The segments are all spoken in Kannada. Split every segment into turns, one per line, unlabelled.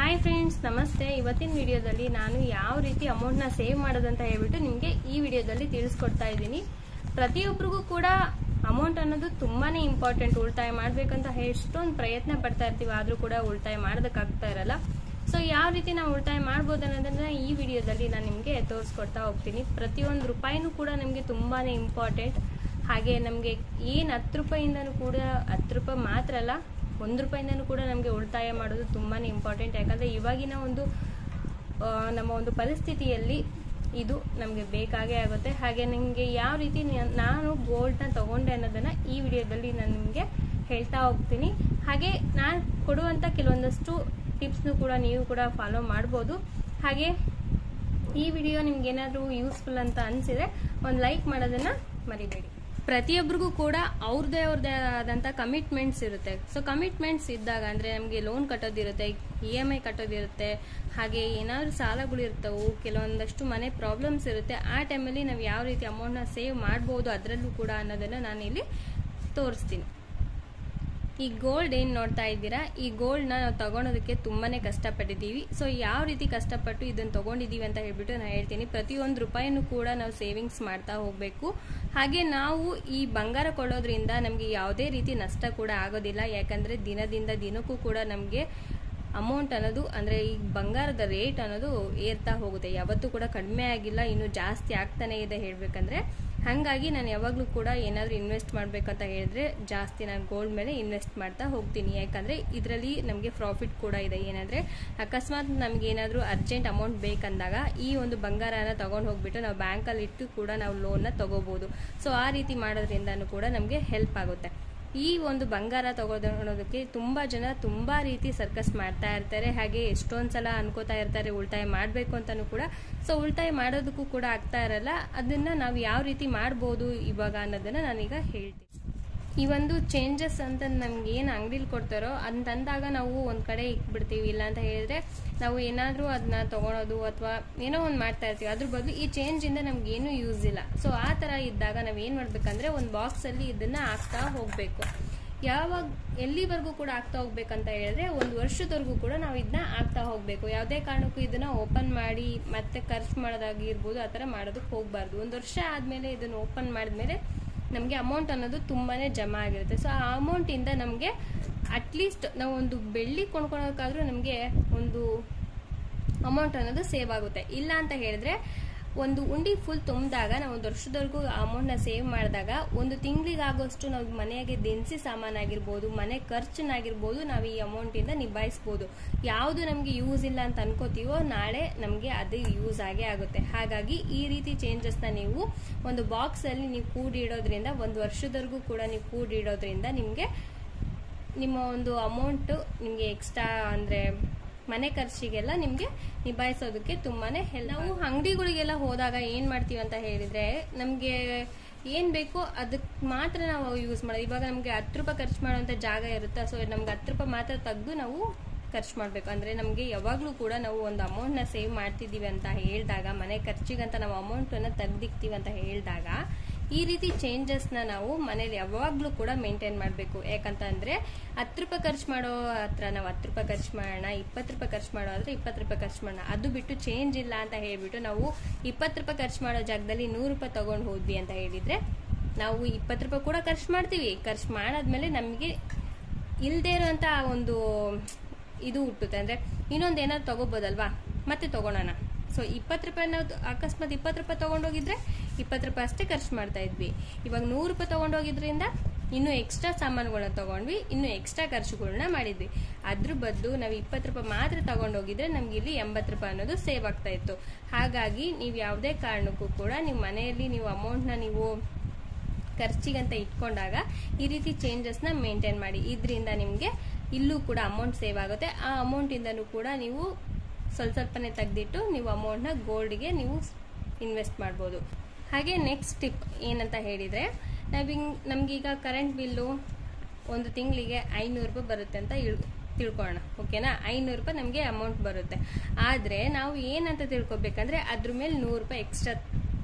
ಹಾಯ್ ಫ್ರೆಂಡ್ಸ್, ನಮಸ್ತೆ. ಇವತ್ತಿನ ವಿಡಿಯೋದಲ್ಲಿ ನಾನು ಯಾವ ರೀತಿ ಅಮೌಂಟ್ನ ಸೇವ್ ಮಾಡೋದಂತ ಹೇಳ್ಬಿಟ್ಟು ನಿಮಗೆ ಈ ವಿಡಿಯೋದಲ್ಲಿ ತಿಳಿಸ್ಕೊಡ್ತಾ ಇದ್ದೀನಿ. ಪ್ರತಿಯೊಬ್ಬರಿಗೂ ಕೂಡ ಅಮೌಂಟ್ ಅನ್ನೋದು ತುಂಬಾನೇ ಇಂಪಾರ್ಟೆಂಟ್. ಉಳಿತಾಯ ಮಾಡ್ಬೇಕಂತ ಎಷ್ಟೊಂದು ಪ್ರಯತ್ನ ಪಡ್ತಾ ಇರ್ತೀವಿ, ಆದ್ರೂ ಕೂಡ ಉಳಿತಾಯ ಮಾಡೋದಕ್ಕಾಗ್ತಾ ಇರಲ್ಲ. ಸೊ ಯಾವ ರೀತಿ ನಾವು ಉಳಿತಾಯ ಮಾಡ್ಬೋದು ಅನ್ನೋದನ್ನ ಈ ವಿಡಿಯೋದಲ್ಲಿ ನಾನು ನಿಮಗೆ ತೋರಿಸ್ಕೊಡ್ತಾ ಹೋಗ್ತೀನಿ. ಪ್ರತಿಯೊಂದು ರೂಪಾಯಿನೂ ಕೂಡ ನಮಗೆ ತುಂಬಾನೇ ಇಂಪಾರ್ಟೆಂಟ್. ಹಾಗೆ ನಮಗೆ ಏನು 10 ರೂಪಾಯಿಂದನೂ ಕೂಡ 10 ರೂಪಾಯಿ ಮಾತ್ರ ಅಲ್ಲ, 1 ರೂಪಾಯಿಂದನೂ ಕೂಡ ನಮಗೆ ಉಳಿತಾಯ ಮಾಡೋದು ತುಂಬಾನೇ ಇಂಪಾರ್ಟೆಂಟ್. ಯಾಕಂದ್ರೆ ಇವಾಗಿನ ನಮ್ಮ ಒಂದು ಪರಿಸ್ಥಿತಿಯಲ್ಲಿ ಇದು ನಮಗೆ ಬೇಕಾಗೇ ಆಗುತ್ತೆ. ಹಾಗೆ ನಿಮಗೆ ಯಾವ ರೀತಿ ನಾನು ಗೋಲ್ಡ್ನ ತಗೊಂಡೆ ಅನ್ನೋದನ್ನ ಈ ವಿಡಿಯೋದಲ್ಲಿ ನಾನು ನಿಮಗೆ ಹೇಳ್ತಾ ಹೋಗ್ತೀನಿ. ಹಾಗೆ ನಾನು ಕೊಡುವಂಥ ಕೆಲವೊಂದಷ್ಟು ಟಿಪ್ಸ್ನು ಕೂಡ ನೀವು ಕೂಡ ಫಾಲೋ ಮಾಡ್ಬೋದು. ಹಾಗೆ ಈ ವಿಡಿಯೋ ನಿಮ್ಗೆ ಏನಾದರೂ ಯೂಸ್ಫುಲ್ ಅಂತ ಅನಿಸಿದ್ರೆ ಒಂದು ಲೈಕ್ ಮಾಡೋದನ್ನ ಮರಿಬೇಡಿ. ಪ್ರತಿಯೊಬ್ಬರಿಗೂ ಕೂಡ ಅವ್ರದೇ ಆದಂಥ ಕಮಿಟ್ಮೆಂಟ್ಸ್ ಇರುತ್ತೆ. ಸೊ ಕಮಿಟ್ಮೆಂಟ್ಸ್ ಇದ್ದಾಗ ಅಂದರೆ ನಮಗೆ ಲೋನ್ ಕಟ್ಟೋದಿರುತ್ತೆ, EMI ಕಟ್ಟೋದಿರುತ್ತೆ, ಹಾಗೆ ಏನಾದರೂ ಸಾಲಗಳು ಇರ್ತವೆ, ಕೆಲವೊಂದಷ್ಟು ಮನೆ ಪ್ರಾಬ್ಲಮ್ಸ್ ಇರುತ್ತೆ. ಆ ಟೈಮಲ್ಲಿ ನಾವು ಯಾವ ರೀತಿ ಅಮೌಂಟ್ನ ಸೇವ್ ಮಾಡ್ಬೋದು ಅದರಲ್ಲೂ ಕೂಡ ಅನ್ನೋದನ್ನು ನಾನು ಇಲ್ಲಿ ತೋರಿಸ್ತೀನಿ. ಈ ಗೋಲ್ಡ್ ಏನು ನೋಡ್ತಾ ಇದ್ದೀರಾ, ಈ ಗೋಲ್ಡ್ನ ನಾವು ತಗೊಳೋದಕ್ಕೆ ತುಂಬಾನೇ ಕಷ್ಟಪಟ್ಟಿದ್ದೀವಿ. ಸೊ ಯಾವ ರೀತಿ ಕಷ್ಟಪಟ್ಟು ಇದನ್ನು ತಗೊಂಡಿದ್ದೀವಿ ಅಂತ ಹೇಳ್ಬಿಟ್ಟು ನಾನು ಹೇಳ್ತೀನಿ. ಪ್ರತಿಯೊಂದು ರೂಪಾಯಿನೂ ಕೂಡ ನಾವು ಸೇವಿಂಗ್ಸ್ ಮಾಡ್ತಾ ಹೋಗಬೇಕು. ಹಾಗೆ ನಾವು ಈ ಬಂಗಾರ ಕೊಳ್ಳೋದ್ರಿಂದ ನಮಗೆ ಯಾವುದೇ ರೀತಿ ನಷ್ಟ ಕೂಡ ಆಗೋದಿಲ್ಲ. ಯಾಕಂದರೆ ದಿನದಿಂದ ದಿನಕ್ಕೂ ಕೂಡ ನಮಗೆ ಅಮೌಂಟ್ ಅನ್ನೋದು ಅಂದರೆ ಈ ಬಂಗಾರದ ರೇಟ್ ಅನ್ನೋದು ಏರ್ತಾ ಹೋಗುತ್ತೆ. ಯಾವತ್ತೂ ಕೂಡ ಕಡಿಮೆ ಆಗಿಲ್ಲ, ಇನ್ನೂ ಜಾಸ್ತಿ ಆಗ್ತಾನೆ ಇದೆ ಹೇಳಬೇಕಂದ್ರೆ. ಹಾಗಾಗಿ ನಾನು ಯಾವಾಗಲೂ ಕೂಡ ಏನಾದರೂ ಇನ್ವೆಸ್ಟ್ ಮಾಡಬೇಕಂತ ಹೇಳಿದ್ರೆ ಜಾಸ್ತಿ ನಾನು ಗೋಲ್ಡ್ ಮೇಲೆ ಇನ್ವೆಸ್ಟ್ ಮಾಡ್ತಾ ಹೋಗ್ತೀನಿ. ಯಾಕಂದರೆ ಇದರಲ್ಲಿ ನಮಗೆ ಪ್ರಾಫಿಟ್ ಕೂಡ ಇದೆ. ಏನಂದರೆ ಅಕಸ್ಮಾತ್ ನಮ್ಗೆ ಏನಾದರೂ ಅರ್ಜೆಂಟ್ ಅಮೌಂಟ್ ಬೇಕಂದಾಗ ಈ ಒಂದು ಬಂಗಾರನ ತಗೊಂಡು ಹೋಗ್ಬಿಟ್ಟು ನಾವು ಬ್ಯಾಂಕಲ್ಲಿ ಇಟ್ಟು ಕೂಡ ನಾವು ಲೋನ್ನ ತಗೋಬೋದು. ಸೊ ಆ ರೀತಿ ಮಾಡೋದ್ರಿಂದನೂ ಕೂಡ ನಮಗೆ ಹೆಲ್ಪ್ ಆಗುತ್ತೆ. ಈ ಒಂದು ಬಂಗಾರ ತಗೊಳೋದಕ್ಕೆ ತುಂಬ ಜನ ತುಂಬ ರೀತಿ ಸರ್ಕಸ್ ಮಾಡ್ತಾ ಇರ್ತಾರೆ. ಹಾಗೆ ಎಷ್ಟೊಂದು ಸಲ ಅನ್ಕೋತಾ ಇರ್ತಾರೆ ಉಳಿತಾಯ ಮಾಡಬೇಕು ಅಂತಲೂ ಕೂಡ. ಸೊ ಉಳಿತಾಯ ಮಾಡೋದಕ್ಕೂ ಕೂಡ ಆಗ್ತಾ ಇರಲ್ಲ. ಅದನ್ನು ನಾವು ಯಾವ ರೀತಿ ಮಾಡ್ಬೋದು ಇವಾಗ ಅನ್ನೋದನ್ನು ನಾನೀಗ ಹೇಳ್ತೀನಿ. ಈ ಒಂದು ಚೇಂಜಸ್ ಅಂತ ನಮ್ಗೆ ಏನು ಅಂಗಡಿಲಿ ಕೊಡ್ತಾರೋ ಅಂತಂದಾಗ ನಾವು ಒಂದು ಕಡೆ ಇಕ್ಬಿಡ್ತೀವಿ. ಇಲ್ಲ ಅಂತ ಹೇಳಿದ್ರೆ ನಾವು ಏನಾದರೂ ಅದನ್ನ ತಗೊಳೋದು ಅಥವಾ ಏನೋ ಒಂದು ಮಾಡ್ತಾ ಇರ್ತೀವಿ. ಅದ್ರ ಬದಲು ಈ ಚೇಂಜಿಂದ ನಮ್ಗೆ ಏನೂ ಯೂಸ್ ಇಲ್ಲ. ಸೊ ಆ ಥರ ಇದ್ದಾಗ ನಾವು ಏನು ಮಾಡ್ಬೇಕಂದ್ರೆ ಒಂದು ಬಾಕ್ಸಲ್ಲಿ ಇದನ್ನು ಹಾಕ್ತಾ ಹೋಗಬೇಕು. ಯಾವಾಗ ಎಲ್ಲಿವರೆಗೂ ಕೂಡ ಆಗ್ತಾ ಹೋಗ್ಬೇಕಂತ ಹೇಳಿದ್ರೆ 1 ವರ್ಷದವರೆಗೂ ಕೂಡ ನಾವು ಇದನ್ನ ಆಗ್ತಾ ಹೋಗಬೇಕು. ಯಾವುದೇ ಕಾರಣಕ್ಕೂ ಇದನ್ನ ಓಪನ್ ಮಾಡಿ ಮತ್ತೆ ಖರ್ಚು ಮಾಡೋದಾಗಿರ್ಬೋದು ಆ ಥರ ಮಾಡೋದಕ್ಕೆ ಹೋಗಬಾರ್ದು. 1 ವರ್ಷ ಆದಮೇಲೆ ಇದನ್ನು ಓಪನ್ ಮಾಡಿದ್ಮೇಲೆ ನಮಗೆ ಅಮೌಂಟ್ ಅನ್ನೋದು ತುಂಬಾನೇ ಜಮಾ ಆಗಿರುತ್ತೆ. ಸೊ ಆ ಅಮೌಂಟಿಂದ ನಮಗೆ ಅಟ್ಲೀಸ್ಟ್ ನಾವು ಒಂದು ಬೆಳ್ಳಿ ಕೊಂಡ್ಕೊಳೋಕ್ಕಾದ್ರೂ ನಮಗೆ ಒಂದು ಅಮೌಂಟ್ ಅನ್ನೋದು ಸೇವ್ ಆಗುತ್ತೆ. ಇಲ್ಲ ಅಂತ ಹೇಳಿದ್ರೆ ಒಂದು ಉಂಡಿ ಫುಲ್ ತುಂಬಿದಾಗ ನಾವು 1 ವರ್ಷದವರೆಗೂ ಅಮೌಂಟ್ನ ಸೇವ್ ಮಾಡಿದಾಗ 1 ತಿಂಗಳಿಗಾಗೋಷ್ಟು ನಾವು ಮನೆಗೆ ದಿನಸಿ ಸಾಮಾನಾಗಿರ್ಬೋದು, ಮನೆ ಖರ್ಚನ್ನಾಗಿರ್ಬೋದು ನಾವು ಈ ಅಮೌಂಟಿಂದ ನಿಭಾಯಿಸ್ಬೋದು. ಯಾವುದು ನಮಗೆ ಯೂಸ್ ಇಲ್ಲ ಅಂತ ಅನ್ಕೋತೀವೋ ನಾಳೆ ನಮಗೆ ಅದು ಯೂಸ್ ಆಗೇ ಆಗುತ್ತೆ. ಹಾಗಾಗಿ ಈ ರೀತಿ ಚೇಂಜಸ್ನ ನೀವು ಒಂದು ಬಾಕ್ಸಲ್ಲಿ ನೀವು ಕೂಡಿಡೋದ್ರಿಂದ 1 ವರ್ಷದವರೆಗೂ ಕೂಡ ನೀವು ಕೂಡಿಡೋದ್ರಿಂದ ನಿಮಗೆ ನಿಮ್ಮ ಒಂದು ಅಮೌಂಟು ನಿಮಗೆ ಎಕ್ಸ್ಟ್ರಾ ಅಂದರೆ ಮನೆ ಖರ್ಚಿಗೆಲ್ಲ ನಿಮಗೆ ನಿಭಾಯಿಸೋದಕ್ಕೆ ತುಂಬಾನೇ ಹೆಲ್ಪ್. ನಾವು ಅಂಗಡಿಗಳಿಗೆಲ್ಲ ಹೋದಾಗ ಏನು ಮಾಡ್ತೀವಿ ಅಂತ ಹೇಳಿದ್ರೆ ನಮಗೆ ಏನು ಬೇಕೋ ಅದಕ್ಕೆ ಮಾತ್ರ ನಾವು ಯೂಸ್ ಮಾಡೋದು. ಇವಾಗ ನಮಗೆ 10 ರೂಪಾಯಿ ಖರ್ಚು ಮಾಡೋಂಥ ಜಾಗ ಇರುತ್ತೆ. ಸೊ ನಮ್ಗೆ 10 ರೂಪಾಯಿ ಮಾತ್ರ ತೆಗೆದು ನಾವು ಖರ್ಚು ಮಾಡಬೇಕು. ಅಂದರೆ ನಮಗೆ ಯಾವಾಗಲೂ ಕೂಡ ನಾವು ಒಂದು ಅಮೌಂಟ್ನ ಸೇವ್ ಮಾಡ್ತಿದ್ದೀವಿ ಅಂತ ಹೇಳಿದಾಗ, ಮನೆ ಖರ್ಚಿಗಂತ ನಾವು ಅಮೌಂಟನ್ನು ತೆಗ್ದಿಕ್ತೀವಿ ಅಂತ ಹೇಳಿದಾಗ ಈ ರೀತಿ ಚೇಂಜಸ್ನ ನಾವು ಮನೇಲಿ ಯಾವಾಗಲೂ ಕೂಡ ಮೇಂಟೈನ್ ಮಾಡಬೇಕು. ಯಾಕಂತಂದರೆ 10 ರೂಪಾಯಿ ಖರ್ಚು ಮಾಡೋ ಹತ್ರ ನಾವು 10 ರೂಪಾಯಿ ಖರ್ಚು ಮಾಡೋಣ, 20 ರೂಪಾಯಿ ಖರ್ಚು ಮಾಡೋ ಹತ್ರ 20 ರೂಪಾಯಿ ಖರ್ಚು ಮಾಡೋಣ. ಅದು ಬಿಟ್ಟು ಚೇಂಜ್ ಇಲ್ಲ ಅಂತ ಹೇಳಿಬಿಟ್ಟು ನಾವು 20 ರೂಪಾಯಿ ಖರ್ಚು ಮಾಡೋ ಜಾಗದಲ್ಲಿ 100 ರೂಪಾಯಿ ತೊಗೊಂಡು ಹೋದ್ವಿ ಅಂತ ಹೇಳಿದರೆ ನಾವು 20 ರೂಪಾಯಿ ಕೂಡ ಖರ್ಚು ಮಾಡ್ತೀವಿ. ಖರ್ಚು ಮಾಡಾದ್ಮೇಲೆ ನಮಗೆ ಇಲ್ಲದೇ ಇರೋಂಥ ಒಂದು ಇದು ಹುಟ್ಟುತ್ತೆ. ಅಂದರೆ ಇನ್ನೊಂದು ಏನಾದ್ರು ತೊಗೋಬೋದಲ್ವಾ, ಮತ್ತೆ ತೊಗೊಳೋಣ. ಸೊ 20 ರೂಪಾಯಿ ನಾವು ಅಕಸ್ಮಾತ್ 20 ರೂಪಾಯಿ ತೊಗೊಂಡೋಗಿದ್ರೆ 20 ರೂಪಾಯಿ ಅಷ್ಟೇ ಖರ್ಚು ಮಾಡ್ತಾ ಇದ್ವಿ. ಇವಾಗ 100 ರೂಪಾಯಿ ತೊಗೊಂಡೋಗಿದ್ರಿಂದ ಇನ್ನೂ ಎಕ್ಸ್ಟ್ರಾ ಸಾಮಾನುಗಳನ್ನ ತೊಗೊಂಡ್ವಿ, ಇನ್ನೂ ಎಕ್ಸ್ಟ್ರಾ ಖರ್ಚುಗಳನ್ನ ಮಾಡಿದ್ವಿ. ಅದ್ರ ಬದಲು ನಾವು 20 ರೂಪಾಯಿ ಮಾತ್ರ ತೊಗೊಂಡೋಗಿದ್ರೆ ನಮ್ಗೆ ಇಲ್ಲಿ 80 ರೂಪಾಯಿ ಅನ್ನೋದು ಸೇವ್ ಆಗ್ತಾ ಇತ್ತು. ಹಾಗಾಗಿ ನೀವು ಯಾವುದೇ ಕಾರಣಕ್ಕೂ ಕೂಡ ನೀವು ಮನೆಯಲ್ಲಿ ನೀವು ಅಮೌಂಟ್ನ ನೀವು ಖರ್ಚಿಗಂತ ಇಟ್ಕೊಂಡಾಗ ಈ ರೀತಿ ಚೇಂಜಸ್ನ ಮೇಂಟೈನ್ ಮಾಡಿ. ಇದರಿಂದ ನಿಮಗೆ ಇಲ್ಲೂ ಕೂಡ ಅಮೌಂಟ್ ಸೇವ್ ಆಗುತ್ತೆ. ಆ ಅಮೌಂಟಿಂದನೂ ಕೂಡ ನೀವು ಸ್ವಲ್ಪನೇ ತೆಗೆದಿಟ್ಟು ನೀವು ಅಮೌಂಟ್ನ ಗೋಲ್ಡ್ಗೆ ನೀವು ಇನ್ವೆಸ್ಟ್ ಮಾಡ್ಬೋದು. ಹಾಗೆ ನೆಕ್ಸ್ಟ್ ಟಿಪ್ ಏನಂತ ಹೇಳಿದರೆ ನಮಗೀಗ ಕರೆಂಟ್ ಬಿಲ್ಲು ಒಂದು ತಿಂಗಳಿಗೆ 500 ರೂಪಾಯಿ ಬರುತ್ತೆ ಅಂತ ತಿಳ್ಕೊಳ್ಳೋಣ. ಓಕೆನಾ, 500 ರೂಪಾಯಿ ನಮಗೆ ಅಮೌಂಟ್ ಬರುತ್ತೆ. ಆದರೆ ನಾವು ಏನಂತ ತಿಳ್ಕೊಬೇಕಂದ್ರೆ ಅದ್ರ ಮೇಲೆ 100 ರೂಪಾಯಿ ಎಕ್ಸ್ಟ್ರಾ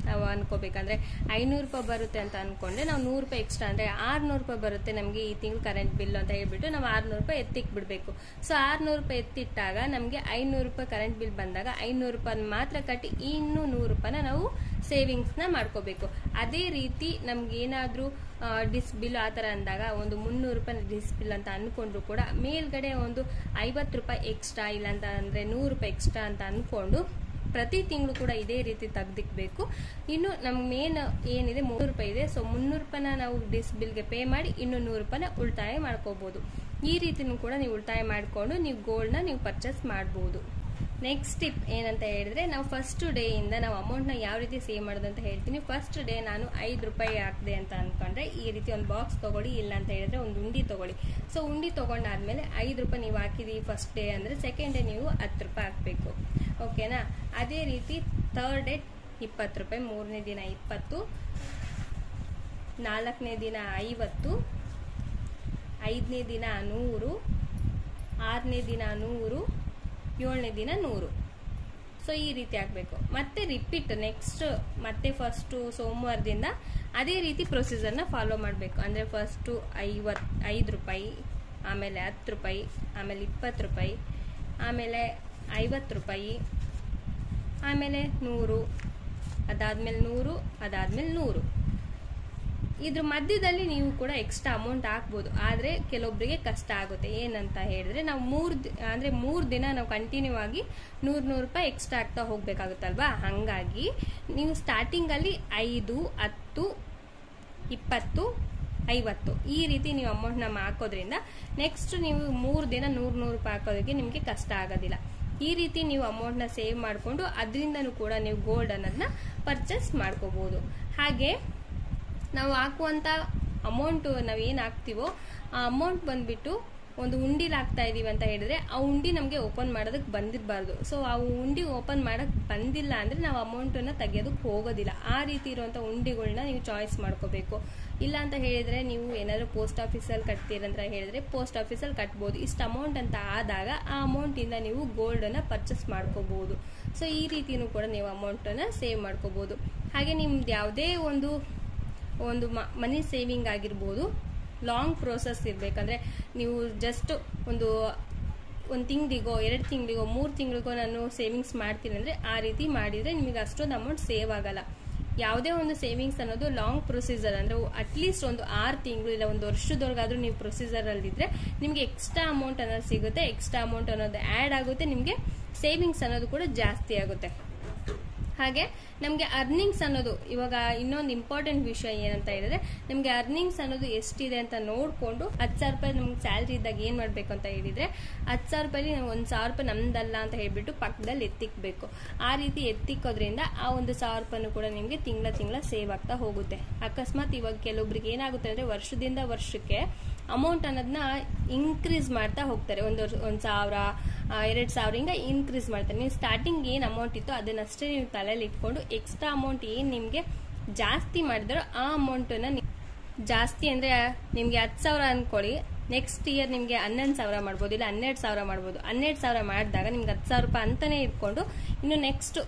ನಾವು ಅನ್ಕೋಬೇಕಂದ್ರೆ 500 ರೂಪಾಯಿ ಬರುತ್ತೆ ಅಂತ ಅನ್ಕೊಂಡ್ರೆ ನಾವು 100 ರೂಪಾಯಿ ಎಕ್ಸ್ಟ್ರಾ ಅಂದ್ರೆ 600 ರೂಪಾಯಿ ಬರುತ್ತೆ ನಮಗೆ ಈ ತಿಂಗಳು ಕರೆಂಟ್ ಬಿಲ್ ಅಂತ ಹೇಳ್ಬಿಟ್ಟು ನಾವು 600 ರೂಪಾಯಿ ಎತ್ತಿಕ್ ಬಿಡ್ಬೇಕು. ಸೊ 600 ರೂಪಾಯಿ ಎತ್ತಿಟ್ಟಾಗ ನಮಗೆ 500 ರೂಪಾಯಿ ಕರೆಂಟ್ ಬಿಲ್ ಬಂದಾಗ 500 ರೂಪಾಯಿ ಮಾತ್ರ ಕಟ್ಟಿ ಇನ್ನು 100 ರೂಪಾಯಿನ ನಾವು ಸೇವಿಂಗ್ಸ್ ನ ಮಾಡ್ಕೋಬೇಕು. ಅದೇ ರೀತಿ ನಮ್ಗೆ ಏನಾದ್ರೂ ಡಿಸ್ ಬಿಲ್ ಆತರ ಅಂದಾಗ ಒಂದು 300 ರೂಪಾಯಿ ಡಿಸ್ ಬಿಲ್ ಅಂತ ಅನ್ಕೊಂಡ್ರು ಕೂಡ ಮೇಲ್ಗಡೆ ಒಂದು 50 ರೂಪಾಯಿ ಎಕ್ಸ್ಟ್ರಾ ಇಲ್ಲ ಅಂತ ಅಂದ್ರೆ 100 ರೂಪಾಯಿ ಎಕ್ಸ್ಟ್ರಾ ಅಂತ ಅನ್ಕೊಂಡು ಪ್ರತಿ ತಿಂಗಳು ಕೂಡ ಇದೇ ರೀತಿ ತೆಗ್ದಿಕ್ಬೇಕು. ಇನ್ನು ನಮ್ಗೆ ಮೇನ್ ಏನಿದೆ 300 ರೂಪಾಯಿ ಇದೆ. ಸೊ 300 ರೂಪಾಯಿನ ನಾವು ಡಿಸ್ ಬಿಲ್ಗೆ ಪೇ ಮಾಡಿ ಇನ್ನು 100 ರೂಪಾಯಿನ ಉಳಿತಾಯ ಮಾಡ್ಕೋಬಹುದು. ಈ ರೀತಿನೂ ಕೂಡ ನೀವು ಉಳಿತಾಯ ಮಾಡ್ಕೊಂಡು ನೀವು ಗೋಲ್ಡ್ ನ ನೀವು ಪರ್ಚೇಸ್ ಮಾಡಬಹುದು. ನೆಕ್ಸ್ಟ್ ಟಿಪ್ ಏನಂತ ಹೇಳಿದ್ರೆ ನಾವು ಫಸ್ಟ್ ಡೇ ಇಂದ ನಾವು ಅಮೌಂಟ್ ನ ಯಾವ ರೀತಿ ಸೇವ್ ಮಾಡೋದು ಅಂತ ಹೇಳ್ತೀನಿ. ಫಸ್ಟ್ ಡೇ ನಾನು 5 ರೂಪಾಯಿ ಹಾಕಿದೆ ಅಂತ ಅನ್ಕೊಂಡ್ರೆ ಈ ರೀತಿ ಒಂದು ಬಾಕ್ಸ್ ತಗೊಳ್ಳಿ, ಇಲ್ಲ ಅಂತ ಹೇಳಿದ್ರೆ ಒಂದು ಉಂಡಿ ತಗೊಳ್ಳಿ. ಸೊ ಉಂಡಿ ತಗೊಂಡಾದ್ಮೇಲೆ 5 ರೂಪಾಯಿ ನೀವು ಹಾಕಿದೀವಿ ಫಸ್ಟ್ ಡೇ ಅಂದ್ರೆ ಸೆಕೆಂಡ್ ಡೇ ನೀವು 10 ರೂಪಾಯಿ ಹಾಕ್ಬೇಕು. ಓಕೆನಾ? ಅದೇ ರೀತಿ ಥರ್ಡ್ ಡೇ 20 ರೂಪಾಯಿ, 3ನೇ ದಿನ 20, 4ನೇ ದಿನ 50, 5ನೇ ದಿನ 100, 6ನೇ ದಿನ 100, 7ನೇ ದಿನ 100. ಸೊ ಈ ರೀತಿ ಆಗ್ಬೇಕು. ಮತ್ತೆ ರಿಪೀಟ್ ನೆಕ್ಸ್ಟ್ ಮತ್ತೆ ಫಸ್ಟ್ ಸೋಮವಾರದಿಂದ ಅದೇ ರೀತಿ ಪ್ರೊಸೀಜರ್ನ ಫಾಲೋ ಮಾಡಬೇಕು. ಅಂದ್ರೆ ಫಸ್ಟ್ 5 ರೂಪಾಯಿ, ಆಮೇಲೆ 10 ರೂಪಾಯಿ, ಆಮೇಲೆ 20 ರೂಪಾಯಿ, ಆಮೇಲೆ 50 ರೂಪಾಯಿ, ಆಮೇಲೆ 100, ಅದಾದ್ಮೇಲೆ 100, ಅದಾದ್ಮೇಲೆ 100. ಇದ್ರ ಮಧ್ಯದಲ್ಲಿ ನೀವು ಕೂಡ ಎಕ್ಸ್ಟ್ರಾ ಅಮೌಂಟ್ ಹಾಕ್ಬೋದು. ಆದ್ರೆ ಕೆಲವೊಬ್ಬರಿಗೆ ಕಷ್ಟ ಆಗುತ್ತೆ. ಏನಂತ ಹೇಳಿದ್ರೆ ನಾವು 3 ದಿನ ನಾವು ಕಂಟಿನ್ಯೂ ಆಗಿ 100 ರೂಪಾಯಿ ಎಕ್ಸ್ಟ್ರಾ ಆಗ್ತಾ ಹೋಗ್ಬೇಕಾಗುತ್ತಲ್ವಾ. ಹಂಗಾಗಿ ನೀವು ಸ್ಟಾರ್ಟಿಂಗ್ ಅಲ್ಲಿ 5, 10, 20, 50 ಈ ರೀತಿ ನೀವು ಅಮೌಂಟ್ ನ ಹಾಕೋದ್ರಿಂದ ನೆಕ್ಸ್ಟ್ ನೀವು 3 ದಿನ 100 ರೂಪಾಯಿ ಹಾಕೋದಕ್ಕೆ ನಿಮ್ಗೆ ಕಷ್ಟ ಆಗೋದಿಲ್ಲ. ಈ ರೀತಿ ನೀವು ಅಮೌಂಟ್ ನ ಸೇವ್ ಮಾಡ್ಕೊಂಡು ಅದರಿಂದನೂ ಕೂಡ ನೀವು ಗೋಲ್ಡ್ ಅನ್ನೋದನ್ನ ಪರ್ಚೇಸ್ ಮಾಡ್ಕೋಬಹುದು. ಹಾಗೆ ನಾವು ಹಾಕುವಂತ ಅಮೌಂಟ್ ನಾವೇನ್ ಹಾಕ್ತಿವೋ ಆ ಅಮೌಂಟ್ ಬಂದ್ಬಿಟ್ಟು ಒಂದು ಉಂಡಿಲಿ ಹಾಕ್ತಾ ಇದೀವಿ ಅಂತ ಹೇಳಿದ್ರೆ ಆ ಉಂಡಿ ನಮ್ಗೆ ಓಪನ್ ಮಾಡೋದಕ್ಕೆ ಬಂದಿರಬಾರ್ದು. ಸೊ ಆ ಉಂಡಿ ಓಪನ್ ಮಾಡಕ್ ಬಂದಿಲ್ಲ ಅಂದ್ರೆ ನಾವು ಅಮೌಂಟ್ ಅನ್ನ ತೆಗಿಯೋದಕ್ಕೆ ಹೋಗೋದಿಲ್ಲ. ಆ ರೀತಿ ಇರುವಂತ ಉಂಡಿಗಳನ್ನ ನೀವು ಚಾಯ್ಸ್ ಮಾಡ್ಕೋಬೇಕು. ಇಲ್ಲ ಅಂತ ಹೇಳಿದ್ರೆ ನೀವು ಏನಾದ್ರು ಪೋಸ್ಟ್ ಆಫೀಸಲ್ಲಿ ಕಟ್ತೀರಂತ ಹೇಳಿದ್ರೆ ಪೋಸ್ಟ್ ಆಫೀಸಲ್ಲಿ ಕಟ್ಬಹುದು. ಇಷ್ಟು ಅಮೌಂಟ್ ಅಂತ ಆದಾಗ ಆ ಅಮೌಂಟ್ ಇಂದ ನೀವು ಗೋಲ್ಡ್ ಅನ್ನ ಪರ್ಚೇಸ್ ಮಾಡ್ಕೋಬಹುದು. ಸೊ ಈ ರೀತಿನೂ ಕೂಡ ನೀವು ಅಮೌಂಟ್ ಅನ್ನ ಸೇವ್ ಮಾಡ್ಕೋಬಹುದು. ಹಾಗೆ ನಿಮ್ದು ಯಾವುದೇ ಒಂದು ಮನಿ ಸೇವಿಂಗ್ ಆಗಿರ್ಬೋದು, ಲಾಂಗ್ ಪ್ರೋಸೆಸ್ ಇರ್ಬೇಕಂದ್ರೆ ನೀವು ಜಸ್ಟ್ ಒಂದು ತಿಂಗಳಿಗೋ 2 ತಿಂಗಳಿಗೋ 3 ತಿಂಗಳಿಗೋ ನಾನು ಸೇವಿಂಗ್ಸ್ ಮಾಡ್ತೀನಿ ಅಂದ್ರೆ ಆ ರೀತಿ ಮಾಡಿದ್ರೆ ನಿಮಗೆ ಅಷ್ಟೊಂದು ಅಮೌಂಟ್ ಸೇವ್ ಆಗಲ್ಲ. ಯಾವುದೇ ಒಂದು ಸೇವಿಂಗ್ಸ್ ಅನ್ನೋದು ಲಾಂಗ್ ಪ್ರೊಸೀಜರ್ ಅಂದ್ರೆ ಅಟ್ಲೀಸ್ಟ್ ಒಂದು 6 ತಿಂಗಳು ಇಲ್ಲ 1 ವರ್ಷದವರೆಗಾದ್ರೂ ನೀವು ಪ್ರೊಸೀಜರ್ ಅಲ್ಲಿ ಇದ್ರೆ ನಿಮ್ಗೆ ಎಕ್ಸ್ಟ್ರಾ ಅಮೌಂಟ್ ಅನ್ನೋದು ಸಿಗುತ್ತೆ. ಎಕ್ಸ್ಟ್ರಾ ಅಮೌಂಟ್ ಅನ್ನೋದು ಆಡ್ ಆಗುತ್ತೆ, ನಿಮ್ಗೆ ಸೇವಿಂಗ್ಸ್ ಅನ್ನೋದು ಕೂಡ ಜಾಸ್ತಿ ಆಗುತ್ತೆ. ಹಾಗೆ ನಮ್ಗೆ ಅರ್ನಿಂಗ್ಸ್ ಅನ್ನೋದು ಇವಾಗ ಇನ್ನೊಂದು ಇಂಪಾರ್ಟೆಂಟ್ ವಿಷಯ ಏನಂತ ಹೇಳಿದ್ರೆ ನಮ್ಗೆ ಅರ್ನಿಂಗ್ಸ್ ಅನ್ನೋದು ಎಷ್ಟಿದೆ ಅಂತ ನೋಡ್ಕೊಂಡು 10,000 ರೂಪಾಯಿ ನಮ್ಗೆ ಸ್ಯಾಲ್ರಿ ಇದ್ದಾಗ ಏನ್ ಮಾಡ್ಬೇಕು ಅಂತ ಹೇಳಿದ್ರೆ 10,000 ರೂಪಾಯಿ 1,000 ರೂಪಾಯಿ ನಮ್ದಲ್ಲ ಅಂತ ಹೇಳ್ಬಿಟ್ಟು ಪಕ್ಕದಲ್ಲಿ ಎತ್ತಿಕ್ಬೇಕು. ಆ ರೀತಿ ಎತ್ತಿಕ್ಕೋದ್ರಿಂದ ಆ 1,000 ರೂಪಾಯಿನೂ ಕೂಡ ನಿಮ್ಗೆ ತಿಂಗಳ ಸೇವ್ ಆಗ್ತಾ ಹೋಗುತ್ತೆ. ಅಕಸ್ಮಾತ್ ಇವಾಗ ಕೆಲವೊಬ್ರಿಗೆ ಏನಾಗುತ್ತೆ ಅಂದ್ರೆ ವರ್ಷದಿಂದ ವರ್ಷಕ್ಕೆ ಅಮೌಂಟ್ ಅನ್ನೋದನ್ನ ಇನ್ಕ್ರೀಸ್ ಮಾಡ್ತಾ ಹೋಗ್ತಾರೆ. 1,000, 2,000 ಹಿಂಗ ಇನ್ಕ್ರೀಸ್ ಮಾಡ್ತಾರೆ. ನೀವು ಸ್ಟಾರ್ಟಿಂಗ್ ಏನ್ ಅಮೌಂಟ್ ಇತ್ತು ಅದನ್ನಷ್ಟೇ ನೀವು ತಲೆಯಲ್ಲಿ ಇಟ್ಕೊಂಡು ಎಕ್ಸ್ಟ್ರಾ ಅಮೌಂಟ್ ಏನ್ ನಿಮ್ಗೆ ಜಾಸ್ತಿ ಮಾಡಿದ್ರೋ ಆ ಅಮೌಂಟ್ ಜಾಸ್ತಿ ಅಂದ್ರೆ ನಿಮ್ಗೆ 10,000 ಅನ್ಕೊಳ್ಳಿ, ನೆಕ್ಸ್ಟ್ ಇಯರ್ ನಿಮ್ಗೆ 11,000 ಮಾಡ್ಬೋದು, ಇಲ್ಲ 12,000 ಮಾಡ್ಬೋದು. 12,000 ಮಾಡಿದಾಗ ನಿಮ್ಗೆ 10,000 ರೂಪಾಯಿ ಅಂತಾನೆ ಇಟ್ಕೊಂಡು ಇನ್ನು ನೆಕ್ಸ್ಟ್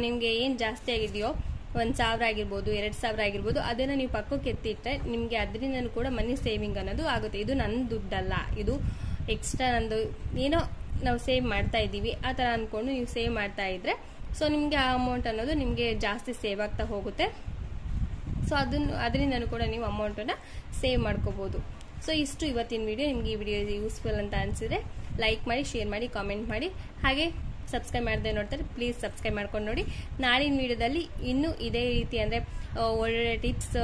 ನಿಮ್ಗೆ ಏನ್ ಜಾಸ್ತಿ ಆಗಿದೆಯೋ 1,000 ಆಗಿರ್ಬೋದು, 2,000 ಆಗಿರ್ಬೋದು, ಅದನ್ನ ನೀವು ಪಕ್ಕಕ್ಕೆ ಎತ್ತಿಟ್ರೆ ನಿಮ್ಗೆ ಅದರಿಂದ ಕೂಡ ಮನಿ ಸೇವಿಂಗ್ ಅನ್ನೋದು ಆಗುತ್ತೆ. ಇದು ನನ್ನ ದುಡ್ಡಲ್ಲ, ಇದು ಎಕ್ಸ್ಟ್ರಾ ನಂದು ಏನೋ ನಾವು ಸೇವ್ ಮಾಡ್ತಾ ಇದ್ದೀವಿ ಆ ತರ ಅನ್ಕೊಂಡು ನೀವು ಸೇವ್ ಮಾಡ್ತಾ ಇದ್ರೆ ಸೊ ನಿಮ್ಗೆ ಆ ಅಮೌಂಟ್ ಅನ್ನೋದು ನಿಮ್ಗೆ ಜಾಸ್ತಿ ಸೇವ್ ಆಗ್ತಾ ಹೋಗುತ್ತೆ. ಸೊ ಅದರಿಂದನೂ ಕೂಡ ನೀವು ಅಮೌಂಟ್ ಅನ್ನ ಸೇವ್ ಮಾಡ್ಕೋಬಹುದು. ಸೊ ಇಷ್ಟು ಇವತ್ತಿನ ವಿಡಿಯೋ. ನಿಮ್ಗೆ ಈ ವಿಡಿಯೋ ಯೂಸ್ಫುಲ್ ಅಂತ ಅನ್ಸಿದ್ರೆ ಲೈಕ್ ಮಾಡಿ, ಶೇರ್ ಮಾಡಿ, ಕಾಮೆಂಟ್ ಮಾಡಿ. ಹಾಗೆ ಸಬ್ಸ್ಕ್ರೈಬ್ ಮಾಡದೆ ನೋಡ್ತಾರೆ ಪ್ಲೀಸ್ ಸಬ್ಸ್ಕ್ರೈಬ್ ಮಾಡ್ಕೊಂಡು ನೋಡಿ. ನಾಳಿನ ವಿಡಿಯೋದಲ್ಲಿ ಇನ್ನೂ ಇದೇ ರೀತಿ ಅಂದ್ರೆ ಒಳ್ಳೊಳ್ಳೆ ಟಿಪ್ಸ್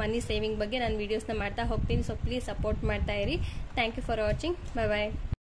ಮನಿ ಸೇವಿಂಗ್ ಬಗ್ಗೆ ನಾನು ವಿಡಿಯೋಸ್ನ ಮಾಡ್ತಾ ಹೋಗ್ತೀನಿ. ಸೊ ಪ್ಲೀಸ್ ಸಪೋರ್ಟ್ ಮಾಡ್ತಾ ಇರಿ. Thank you for watching. Bye bye.